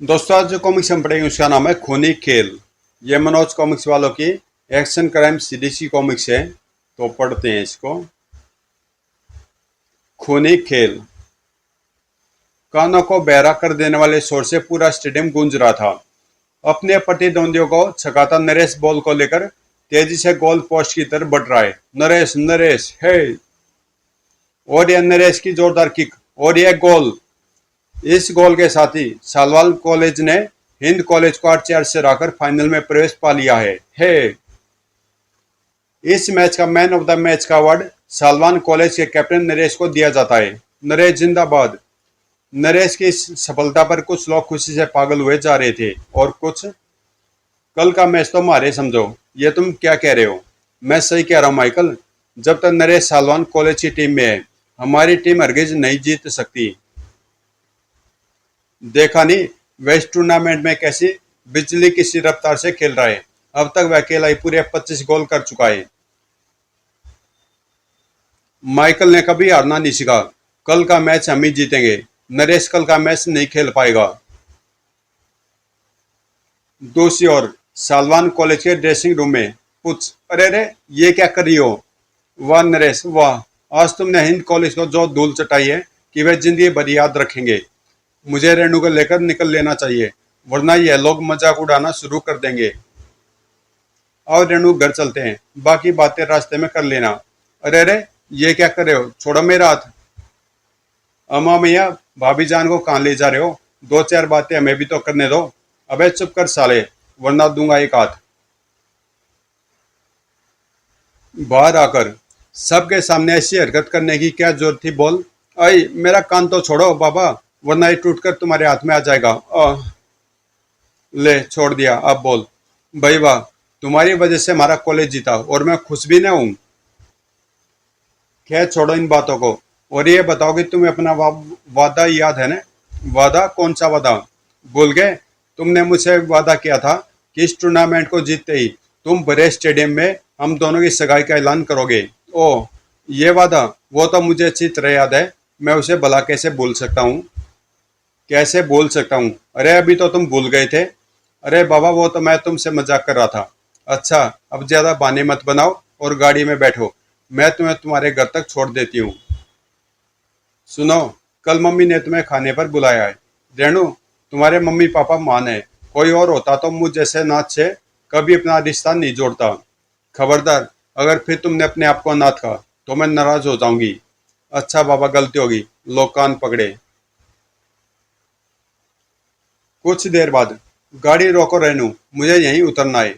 दोस्तों आज जो कॉमिक्स हम पढ़ेंगे उसका नाम है खूनी खेल। ये मनोज कॉमिक्स वालों की एक्शन क्राइम सीरीज की कॉमिक्स है, तो पढ़ते हैं इसको। खूनी खेल। कानों को बहरा कर देने वाले शोर से पूरा स्टेडियम गूंज रहा था। अपने प्रतिद्वंदियों को छकाता नरेश बॉल को लेकर तेजी से गोल पोस्ट की तरफ बढ़ रहा है। नरेश नरेश है। और यह नरेश की जोरदार किक और यह गोल। इस गोल के साथ ही सालवाल कॉलेज ने हिंद कॉलेज को 8-4 से हराकर फाइनल में प्रवेश पा लिया है। इस मैच का मैन ऑफ द मैच का अवार्ड सालवान कॉलेज के कैप्टन नरेश को दिया जाता है। नरेश जिंदाबाद। नरेश की इस सफलता पर कुछ लोग खुशी से पागल हुए जा रहे थे और कुछ कल का मैच तो मारे समझो। ये तुम क्या कह रहे हो? मैं सही कह रहा हूँ माइकल। जब तक नरेश सालवान कॉलेज की टीम में है हमारी टीम हरगिज नहीं जीत सकती। देखा नहीं वेस्ट टूर्नामेंट में कैसी बिजली की सी रफ्तार से खेल रहा है। अब तक वह अकेला ही पूरे 25 गोल कर चुका है। माइकल ने कभी हारना नहीं सीखा। कल का मैच हम ही जीतेंगे। नरेश कल का मैच नहीं खेल पाएगा। दूसरी ओर सालवान कॉलेज के ड्रेसिंग रूम में पूछ, अरे अरे ये क्या कर रही हो? वाह नरेश वाह, आज तुमने हिंद कॉलेज को जो धूल चटाई है कि वे जिंदगी भर याद रखेंगे। मुझे रेणु को लेकर निकल लेना चाहिए वरना ये लोग मजाक उड़ाना शुरू कर देंगे। और रेणु घर चलते हैं, बाकी बातें रास्ते में कर लेना। अरे अरे ये क्या कर रहे हो? छोड़ो मेरा हाथ। अम्मा मैया भाभी जान को कहाँ ले जा रहे हो? दो चार बातें हमें भी तो करने दो। अबे चुप कर साले वरना दूंगा एक हाथ। बाहर आकर सबके सामने ऐसी हरकत करने की क्या जरूरत थी बोल? आई मेरा कान तो छोड़ो बाबा वरना ये टूटकर तुम्हारे हाथ में आ जाएगा। ले छोड़ दिया, अब बोल। भाई वाह, तुम्हारी वजह से हमारा कॉलेज जीता और मैं खुश भी ना हूँ। खैर छोड़ो इन बातों को और ये बताओ कि तुम्हें अपना वादा याद है ना? वादा? कौन सा वादा? भूल गए? तुमने मुझसे वादा किया था कि इस टूर्नामेंट को जीतते ही तुम बड़े स्टेडियम में हम दोनों की सगाई का ऐलान करोगे। ओह ये वादा, वो तो मुझे अच्छी तरह याद है। मैं उसे भला कैसे भूल सकता हूँ? कैसे भूल सकता हूँ? अरे अभी तो तुम भूल गए थे। अरे बाबा वो तो मैं तुमसे मजाक कर रहा था। अच्छा अब ज्यादा बहाने मत बनाओ और गाड़ी में बैठो, मैं तुम्हें तुम्हारे घर तक छोड़ देती हूँ। सुनो, कल मम्मी ने तुम्हें खाने पर बुलाया है। रेणु तुम्हारे मम्मी पापा मान है, कोई और होता तो मुझ जैसे नाथ से कभी अपना रिश्ता नहीं जोड़ता। खबरदार अगर फिर तुमने अपने आप को अनाथ कहा तो मैं नाराज हो जाऊंगी। अच्छा बाबा गलती होगी, लो कान पकड़े। कुछ देर बाद गाड़ी रोको रेनू, मुझे यहीं उतरना है।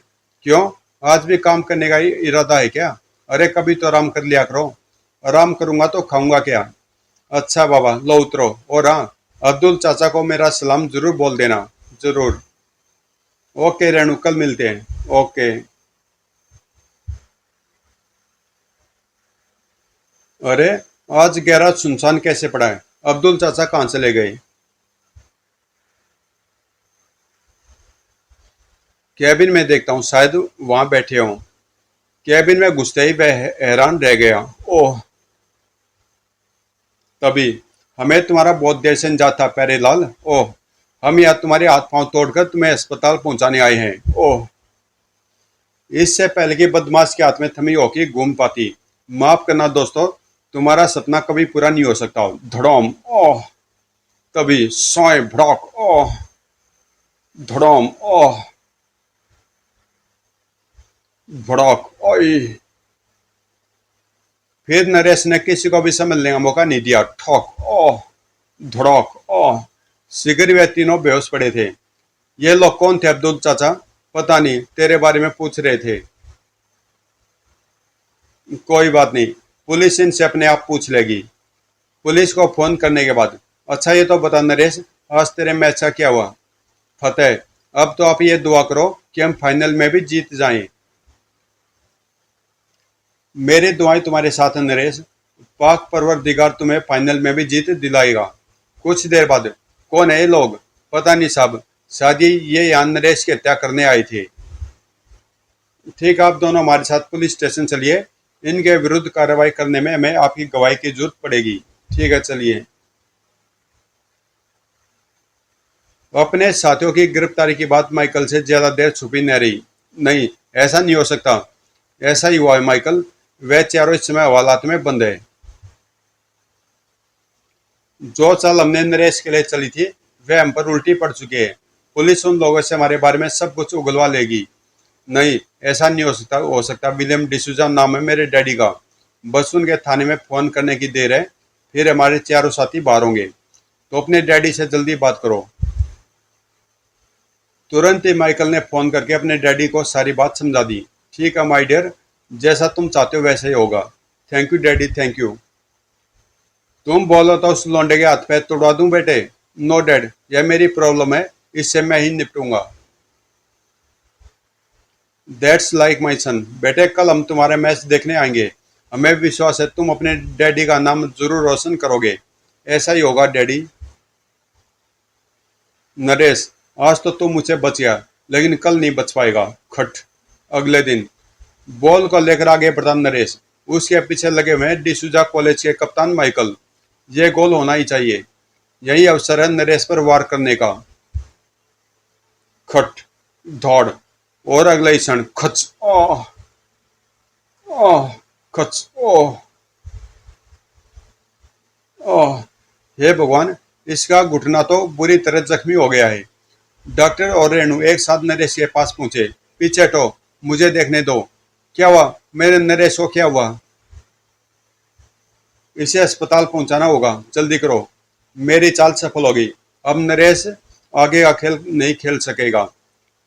क्यों? आज भी काम करने का इरादा है क्या? अरे कभी तो आराम कर लिया करो। आराम करूंगा तो खाऊंगा क्या? अच्छा बाबा लो उतरो। और हाँ, अब्दुल चाचा को मेरा सलाम जरूर बोल देना। जरूर। ओके रेनू कल मिलते हैं। ओके। अरे आज गैराज सुनसान कैसे पड़ा है? अब्दुल चाचा कहाँ चले गए? कैबिन में देखता हूँ, शायद वहां बैठे हों। कैबिन में घुसते ही वह हैरान रह गया। ओह तभी, हमें तुम्हारा बहुत देर से इंतजार था प्यारेलाल। ओह हम यहाँ तुम्हारे हाथ पांव तोड़कर तुम्हें अस्पताल पहुंचाने आए हैं। ओह इससे पहले कि बदमाश के हाथ में थमी हॉकी घूम पाती। माफ करना दोस्तों, तुम्हारा सपना कभी पूरा नहीं हो सकता। धड़ोम। ओह तभी सोए भड़क। ओह धड़ोम। ओह भड़क। ओए फिर नरेश ने किसी को भी समझने का मौका नहीं दिया। ठोक। ओह धड़क। ओह शिखर वे तीनों बेहोश पड़े थे। ये लोग कौन थे अब्दुल चाचा? पता नहीं, तेरे बारे में पूछ रहे थे। कोई बात नहीं, पुलिस इनसे अपने आप पूछ लेगी। पुलिस को फोन करने के बाद। अच्छा ये तो बता नरेश, आज तेरे मैच का क्या हुआ? फतेह। अब तो आप ये दुआ करो कि हम फाइनल में भी जीत जाएं। मेरी दुआएं तुम्हारे साथ हैं नरेश। पाक परवरदिगार तुम्हें फाइनल में भी जीत दिलाएगा। कुछ देर बाद, कौन है ये लोग? पता नहीं साहब, शायद ये यहाँ नरेश की हत्या करने आए थे। ठीक, आप दोनों हमारे साथ पुलिस स्टेशन चलिए। इनके विरुद्ध कार्रवाई करने में हमें आपकी गवाही की जरूरत पड़ेगी। ठीक है चलिए। अपने साथियों की गिरफ्तारी की बात माइकल से ज्यादा देर छुपी न रही। नहीं, ऐसा नहीं हो सकता। ऐसा ही हुआ है माइकल। वे चारों इस समय हवालात में बंद है। जो चाल हमने नरेश के लिए चली थी वे हम पर उल्टी पड़ चुकी है। पुलिस उन लोगों से हमारे बारे में सब कुछ उगलवा लेगी। नहीं, ऐसा नहीं हो सकता। विलियम डिसूजा नाम है मेरे डैडी का। बस उनके थाने में फोन करने की देर है, फिर हमारे चारों साथी बाहर होंगे। तो अपने डैडी से जल्दी बात करो। तुरंत ही माइकल ने फोन करके अपने डैडी को सारी बात समझा दी। ठीक है माय डियर, जैसा तुम चाहते हो वैसे ही होगा। Thank you daddy, thank you. तुम बोलो तो उस लौंडे के हाथ पैर तोड़वा दूं बेटे? नो डैड, यह मेरी प्रॉब्लम है, इससे मैं ही निपटूंगा। दैट्स लाइक माई सन। बेटे, कल हम तुम्हारे मैच देखने आएंगे। हमें विश्वास है तुम अपने डैडी का नाम जरूर रोशन करोगे। ऐसा ही होगा डैडी। नरेश, आज तो तू मुझसे बच गया, लेकिन कल नहीं बच पाएगा। खट। अगले दिन बॉल को लेकर आगे बढ़ा नरेश। उसके पीछे लगे हुए हैं डिसूजा कॉलेज के कप्तान माइकल। ये गोल होना ही चाहिए। यही अवसर है नरेश पर वार करने का। खट। दौड़। और अगले ही क्षण खच। ओह। ओह। खच। ओह। ओह। हे भगवान, इसका घुटना तो बुरी तरह जख्मी हो गया है। डॉक्टर और रेणु एक साथ नरेश के पास पहुंचे। पीछे हटो, मुझे देखने दो। क्या हुआ? मेरे नरेश को क्या हुआ? इसे अस्पताल पहुंचाना होगा, जल्दी करो। मेरी चाल सफल होगी। अब नरेश आगे का खेल नहीं खेल सकेगा।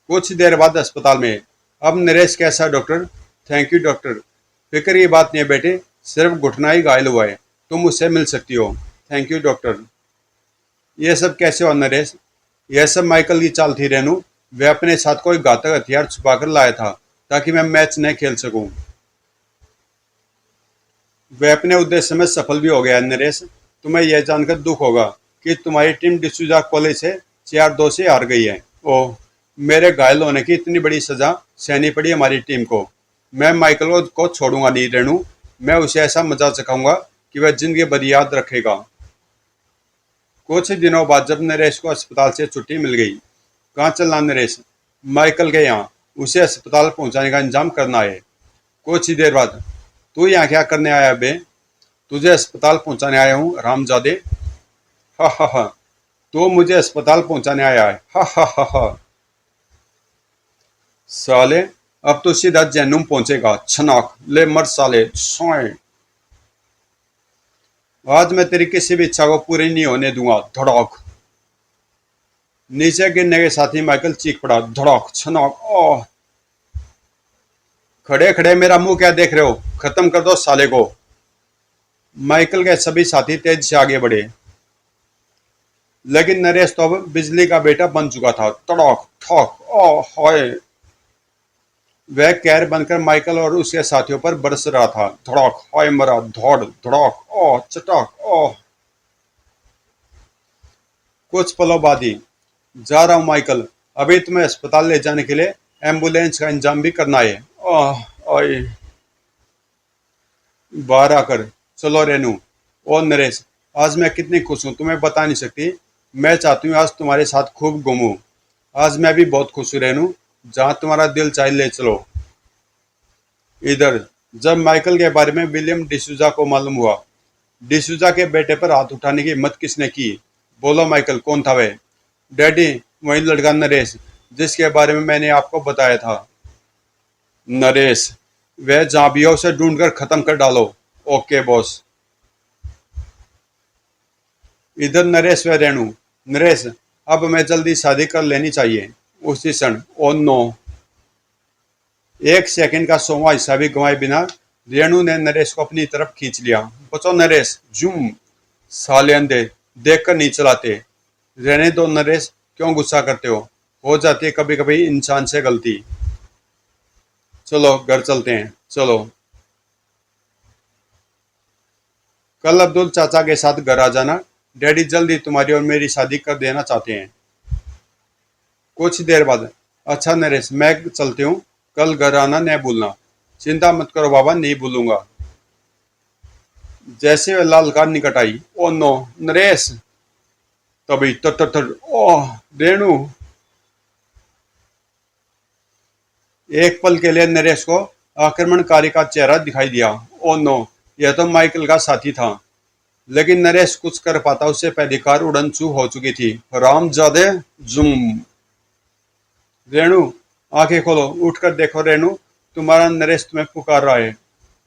कुछ देर बाद अस्पताल में। अब नरेश कैसा है डॉक्टर? Thank you doctor. फिक्र की बात नहीं है बेटे, सिर्फ घुटना ही घायल हुआ है। तुम मुझसे मिल सकती हो। Thank you doctor. ये सब कैसे हुआ नरेश? यह सब माइकल की चाल थी रेनू। वह अपने साथ कोई घातक हथियार छुपाकर लाया था ताकि मैं मैच न खेल सकूं। वह अपने उद्देश्य में सफल भी हो गया है नरेश। तुम्हें यह जानकर दुख होगा कि तुम्हारी टीम डिसूजा कॉलेज से 4-2 से हार गई है। ओह, मेरे घायल होने की इतनी बड़ी सजा सहनी पड़ी हमारी टीम को। मैं माइकल को छोड़ूंगा नहीं रेनू। मैं उसे ऐसा मजा चखाऊंगा कि वह जिंदगी भर याद रखेगा। कुछ दिनों बाद जब नरेश को अस्पताल से छुट्टी मिल गई। कहाँ चलना नरेश? माइकल के यहाँ। उसे अस्पताल पहुंचाने का इंतजाम करना है। कुछ ही देर बाद। तू यहाँ क्या करने आया बे? तुझे अस्पताल पहुंचाने आया हूँ रामजादे। हा हा हा। तू मुझे अस्पताल पहुंचाने आया है? हा हा हा हा। साले, अब तो सीधा जहन्नुम पहुंचेगा। छनाक ले मर साले। सोए। आज मैं तेरी किसी भी इच्छा को पूरी नहीं होने दूंगा। धड़ाक। नीचे गिरने के साथ ही माइकल चीख पड़ा। धड़ाक छनाक। ओह। खड़े खड़े मेरा मुंह क्या देख रहे हो? खत्म कर दो साले को। माइकल के सभी साथी तेज से आगे बढ़े, लेकिन नरेश तो अब बिजली का बेटा बन चुका था। तड़ाक ठोक। ओह हाय। वह कैर बनकर माइकल और उसके साथियों पर बरस रहा था। धड़ाक हाय मरा। धौड़ धड़ाक। ओह चटाक। ओह। कुछ पलों बाद ही। जा रहा हूँ माइकल, अभी तुम्हें अस्पताल ले जाने के लिए एम्बुलेंस का इंतजाम भी करना है। ओह ओए। बाहर आकर। चलो रेनू। और नरेश, आज मैं कितनी खुश हूँ तुम्हें बता नहीं सकती। मैं चाहती हूँ आज तुम्हारे साथ खूब घूमूं। आज मैं भी बहुत खुश हूँ रेनू। जहाँ तुम्हारा दिल चाहे ले चलो। इधर। जब माइकल के बारे में विलियम डिसूजा को मालूम हुआ। डिसूजा के बेटे पर हाथ उठाने की हिम्मत किसने की? बोलो माइकल, कौन था वह? डैडी, वही लड़का नरेश जिसके बारे में मैंने आपको बताया था। नरेश, वह जहाँ भी हो उसे ढूंढकर खत्म कर डालो। Okay boss. इधर नरेश व रेणु। नरेश, अब हमें जल्दी शादी कर लेनी चाहिए। उसी क्षण। Oh no. एक सेकंड का 100वां हिस्सा भी गंवाए बिना रेणु ने नरेश को अपनी तरफ खींच लिया। बचो नरेश। जूम। साले अंधे, देखकर नहीं चलाते। रहने दो नरेश, क्यों गुस्सा करते हो जाती है कभी कभी इंसान से गलती। चलो घर चलते हैं, चलो। कल अब्दुल चाचा के साथ घर आ जाना। डैडी जल्दी तुम्हारी और मेरी शादी कर देना चाहते हैं। कुछ देर बाद। अच्छा नरेश, मैं चलती हूँ। कल घर आना नहीं भूलना। चिंता मत करो बाबा, नहीं भूलूंगा। जैसे वह लाल कार निकट आई। Oh no. नरेश। तभी तर तर तर ओह रेणु। एक पल के लिए नरेश को आक्रमणकारी का चेहरा दिखाई दिया। ओ नो, यह तो माइकल का साथी था। लेकिन नरेश कुछ कर पाता उससे पहले कार उड़नछू हो चुकी थी। रामजादे। जुम। रेणु, आंखें खोलो, उठकर देखो रेणु, तुम्हारा नरेश तुम्हें पुकार रहा है।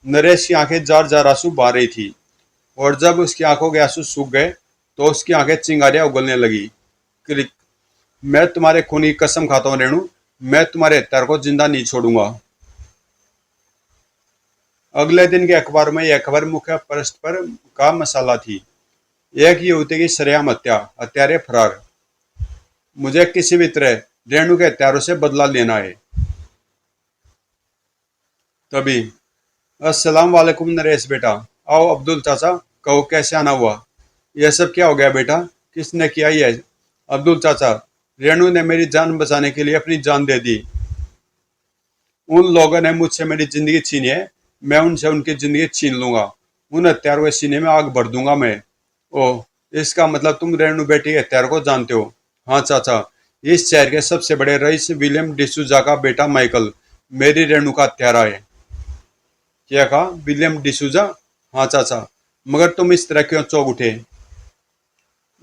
नरेश की आंखें जार जार आंसू बहा रही थी, और जब उसकी आंखों के आंसू सूख गए तो उसकी आंखें चिंगारियां उगलने लगी। क्लिक। मैं तुम्हारे खून की कसम खाता हूँ रेणु, मैं तुम्हारे हत्यार को जिंदा नहीं छोड़ूंगा। अगले दिन के अखबार में यह खबर मुख्य पृष्ठ पर का मसाला थी। एक युवती की सरेआम हत्या, हत्यारे फरार। मुझे किसी भी तरह रेणु के हत्यारों से बदला लेना है। तभी अस्सलाम वालेकुम नरेश बेटा। आओ अब्दुल चाचा, कहो कैसे आना हुआ। यह सब क्या हो गया बेटा, किसने किया ये। अब्दुल चाचा, रेणु ने मेरी जान बचाने के लिए अपनी जान दे दी। उन लोगों ने मुझसे मेरी जिंदगी छीनी है, मैं उनसे उनकी जिंदगी छीन लूंगा। उन हत्यारों के सीने में आग भर दूंगा मैं। ओह, इसका मतलब तुम रेणु बेटी के हत्यार को जानते हो। हाँ चाचा, इस शहर के सबसे बड़े रईस विलियम डिसूजा का बेटा माइकल मेरी रेणु का हत्यारा है। क्या कहा, विलियम डिसूजा। हाँ चाचा, मगर तुम इस तरह क्यों चौंक उठे।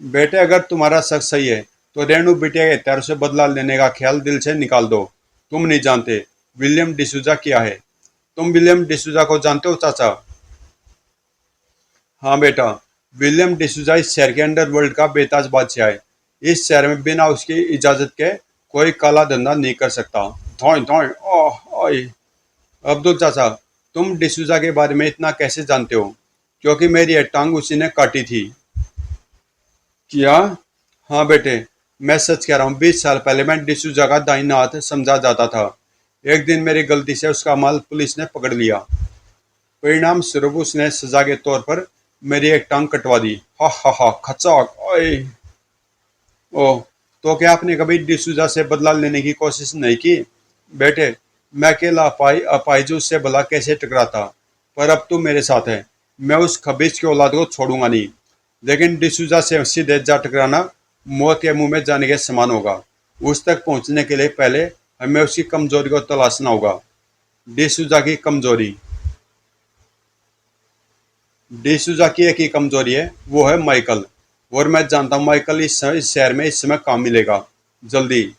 बेटे, अगर तुम्हारा शक सही है तो रेणु बिटिया के हत्यारों से बदला लेने का ख्याल दिल से निकाल दो। तुम नहीं जानते विलियम डिसूजा क्या है। तुम विलियम डिसूजा को जानते हो चाचा। हाँ बेटा, विलियम डिसूजा इस शहर के अंडरवर्ल्ड का बेताज बादशाह है। इस शहर में बिना उसकी इजाजत के कोई काला धंधा नहीं कर सकता। धोए धोए ओह ओए। अब्दुल चाचा, तुम डिसूजा के बारे में इतना कैसे जानते हो। क्योंकि मेरी यह टांग उसी ने काटी थी। क्या। हाँ बेटे, मैं सच कह रहा हूँ, 20 साल पहले मैं डिसूजा का दाहिना हाथ समझा जाता था। एक दिन मेरी गलती से उसका माल पुलिस ने पकड़ लिया। परिणाम स्वरूप उसने सजा के तौर पर मेरी एक टांग कटवा दी। हा हा हा, खचाक ओए। ओह, तो क्या आपने कभी डिसूजा से बदला लेने की कोशिश नहीं की। बेटे, मैं अकेला अपाहिज उससे भला कैसे टकराता। पर अब तू मेरे साथ है, मैं उस खबीज की औलाद को छोड़ूंगा नहीं। लेकिन डिसूजा से सीधे जा टकराना मौत के मुंह में जाने के समान होगा। उस तक पहुंचने के लिए पहले हमें उसकी कमजोरी को तलाशना होगा। डिसूजा की कमजोरी। डिसूजा की एक ही कमजोरी है, वो है माइकल। और मैं जानता हूँ माइकल इस शहर में इस समय काम मिलेगा। जल्दी।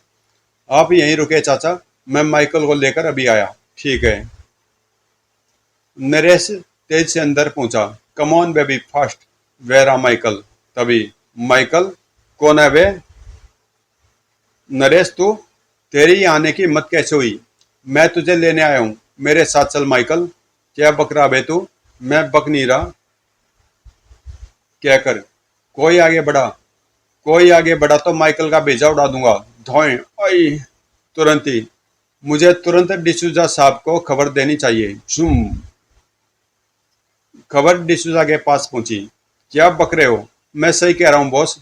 आप यहीं रुके चाचा, मैं माइकल को लेकर अभी आया। ठीक है। नरेश तेज से अंदर पहुंचा। Come on baby fast. Where are Michael. तभी माइकल, कौन है वे। नरेश, तू, तेरी यहाँ आने की हिम्मत कैसे हुई। मैं तुझे लेने आया हूँ, मेरे साथ चल माइकल। क्या बक रहा बे तू। मैं बक नहीं रहा। क्या कर। कोई आगे बढ़ा, कोई आगे बढ़ा तो माइकल का भेजा उड़ा दूंगा। धोए आई। तुरंत ही, मुझे तुरंत डिसूजा साहब को खबर देनी चाहिए। झूम। खबर डिसूजा के पास पहुंची। क्या बक रहे हो, मैं सही कह रहा हूँ बॉस।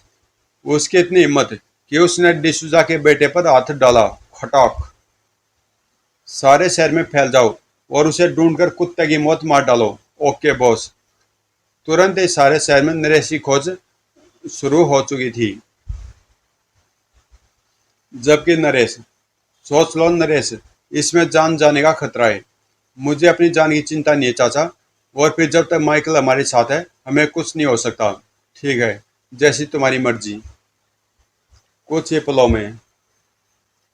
उसकी इतनी हिम्मत कि उसने डिसूजा के बेटे पर हाथ डाला। खटाक। सारे शहर में फैल जाओ और उसे ढूंढकर कुत्ते की मौत मार डालो। Okay boss. तुरंत ही सारे शहर में नरेश की खोज शुरू हो चुकी थी। जबकि नरेश, सोच लो नरेश, इसमें जान जाने का खतरा है। मुझे अपनी जान की चिंता नहीं है चाचा। और फिर जब तक माइकल हमारे साथ है हमें कुछ नहीं हो सकता। ठीक है, जैसी तुम्हारी मर्जी। कुछ ही पलों में।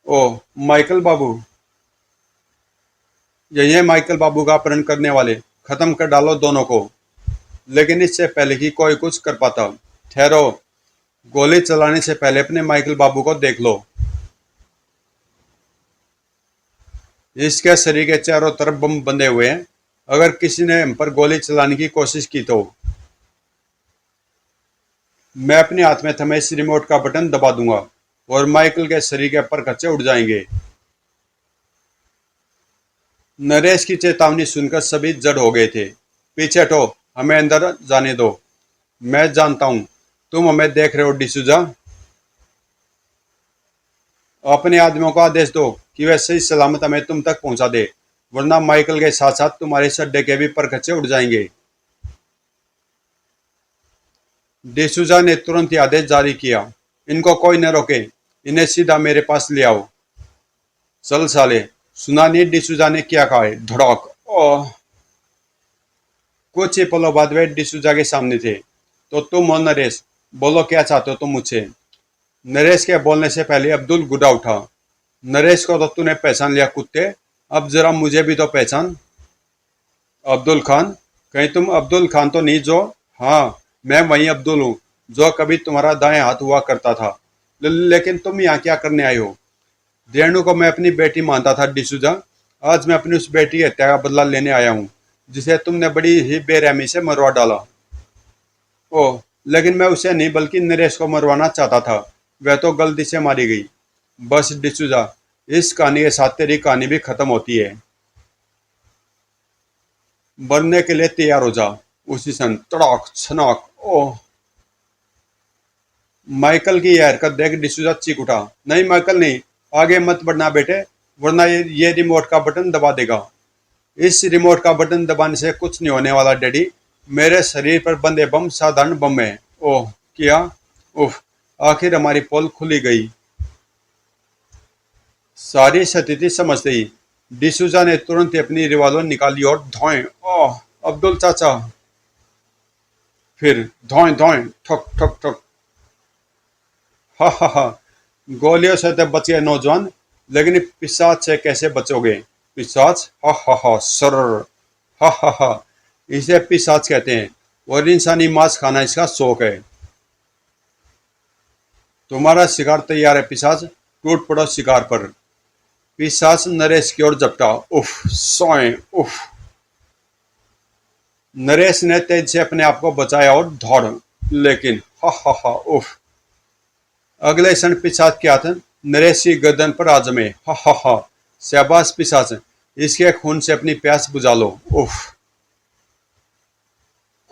ओह माइकल बाबू, यही है माइकल बाबू का अपहरण करने वाले। खत्म कर डालो दोनों को। लेकिन इससे पहले कि कोई कुछ कर पाता। ठहरो, गोली चलाने से पहले अपने माइकल बाबू को देख लो। इसके शरीर के चारों तरफ बम बंधे हुए हैं। अगर किसी ने हम पर गोली चलाने की कोशिश की तो मैं अपने हाथ में थमे इस रिमोट का बटन दबा दूंगा और माइकल के शरीर के परखच्चे उड़ जाएंगे। नरेश की चेतावनी सुनकर सभी जड़ हो गए थे। पीछे हटो, हमें अंदर जाने दो। मैं जानता हूं तुम हमें देख रहे हो डिसूजा। अपने आदमियों को आदेश दो कि वे सही सलामत हमें तुम तक पहुंचा दे, वरना माइकल के साथ साथ तुम्हारे सड्डे के भी परखच्चे उड़ जाएंगे। डिसूजा ने तुरंत ही आदेश जारी किया। इनको कोई न रोके, इन्हें सीधा मेरे पास ले आओ। चल साले, सुना नहीं डिसूजा ने क्या कहा है? धड़ाक। ओह। कुछ ही पलों बाद वे डिसूजा के सामने थे। तो तुम हो नरेश, बोलो क्या चाहते हो तुम मुझसे? नरेश के बोलने से पहले अब्दुल गुडा उठा। नरेश को तो तूने पहचान लिया कुत्ते, अब जरा मुझे भी तो पहचान। अब्दुल खान? कहीं तुम अब्दुल खान तो नहीं जो? हाँ, मैं वही अब्दुल हूँ जो कभी तुम्हारा दाएं हाथ हुआ करता था। लेकिन तुम यहाँ क्या करने आए हो? रेणु को मैं अपनी बेटी मानता था डिसूजा। आज मैं अपनी उस बेटी की हत्या का बदला लेने आया हूँ जिसे तुमने बड़ी ही बेरहमी से मरवा डाला। ओह, लेकिन मैं उसे नहीं बल्कि नरेश को मरवाना चाहता था। वह तो गलती से मारी गई। बस डिसूजा, इस कहानी के साथ तेरी कहानी भी खत्म होती है। मरने के लिए तैयार हो जा। उसी सन तड़ाक छनाक। ओह। माइकल की यह हरकत देख डिसूजा चीख उठा। नहीं माइकल नहीं, आगे मत बढ़ना बेटे, वरना ये रिमोट का बटन दबा देगा। इस रिमोट का बटन दबाने से कुछ नहीं होने वाला डैडी। मेरे शरीर पर बंदे बम साधारण बम है। ओह क्या? उफ, आखिर हमारी पोल खुली गई। सारी स्थिति समझ गई। डिसूजा ने तुरंत ही अपनी रिवॉल्वर निकाली और धौएं। ओह अब्दुल चाचा। फिर धौएं धौएं ठक ठक ठक। हा हा हा। गोलियों से तो बच गए नौजवान, लेकिन पिशाच से कैसे बचोगे? पिशाच? हा हा हा सर। हा हा हा। इसे पिशाच कहते हैं और इंसानी मांस खाना इसका शौक है। तुम्हारा शिकार तैयार है पिशाच, टूट पड़ो शिकार पर। पिशाच नरेश की ओर झपटा। उफ सोए उफ। नरेश ने तेज से अपने आप को बचाया और दौड़, लेकिन हा हा हा उफ। अगले क्षण पिशाच के हाथ नरेश की गर्दन पर आ जमे। हा हा हा। शाबाश पिशाच, इसके खून से अपनी प्यास बुझा लो। उफ।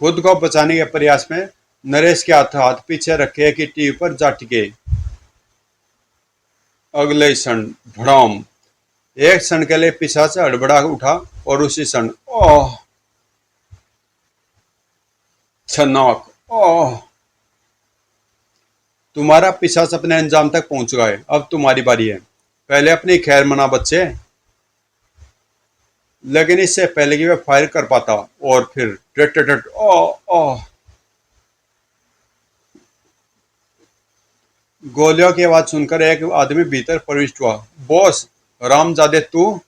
खुद को बचाने के प्रयास में नरेश के हाथ पीछे रखे की टीवी पर जा टिके। अगले क्षण भड़ाम। एक क्षण के लिए पिशाच हड़बड़ा उठा और उसी क्षण ओह छनाक। ओह। तुम्हारा पिशाच अपने अंजाम तक पहुंच गया है, अब तुम्हारी बारी है। पहले अपनी खैर मना बच्चे। लेकिन इससे पहले कि वह फायर कर पाता और फिर टिट टिट टिट, ओह ओह। गोलियों की आवाज सुनकर एक आदमी भीतर प्रविष्ट हुआ। बॉस, रामजादे तू?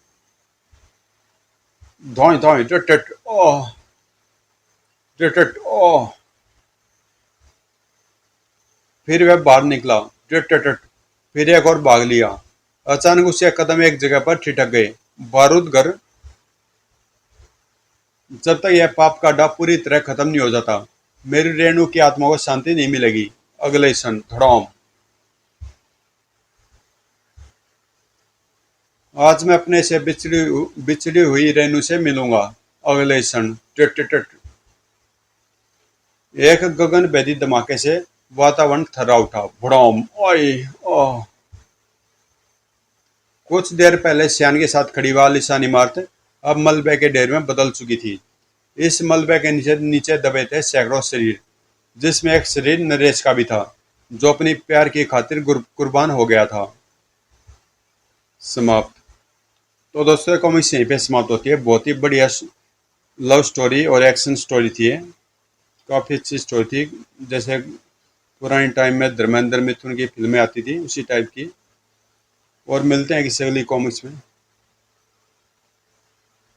धोई धोई टिट टिट, ओह टिट टिट, ओह। फिर वह बाहर निकला। Tit tit tit. फिर एक और भाग लिया। अचानक उसके कदम एक जगह पर ठिठक गए। बारूद घर। जब तक यह पाप का डा पूरी तरह खत्म नहीं हो जाता, मेरी रेणु की आत्मा को शांति नहीं मिलेगी। अगले क्षण धड़ाम। आज मैं अपने से बिछड़ी हुई रेणु से मिलूंगा। अगले क्षण टिट टिट टिट। एक गगन भेदी धमाके से वातावरण थर्रा उठा। भड़ाम। ओए ओह। कुछ देर पहले सियान के साथ खड़ी हुई आलीशान इमारत अब मलबे के ढेर में बदल चुकी थी। इस मलबे के नीचे नीचे दबे थे सैकड़ों शरीर, जिसमें एक शरीर नरेश का भी था, जो अपनी प्यार की खातिर कुर्बान हो गया था। समाप्त। तो दोस्तों कॉमिक्स यहीं पे समाप्त होती है। बहुत ही बढ़िया लव स्टोरी और एक्शन स्टोरी थी ये। काफ़ी अच्छी स्टोरी थी, जैसे पुराने टाइम में धर्मेंद्र मिथुन की फिल्में आती थी उसी टाइप की। और मिलते हैं किसी अगली कॉमिक्स में।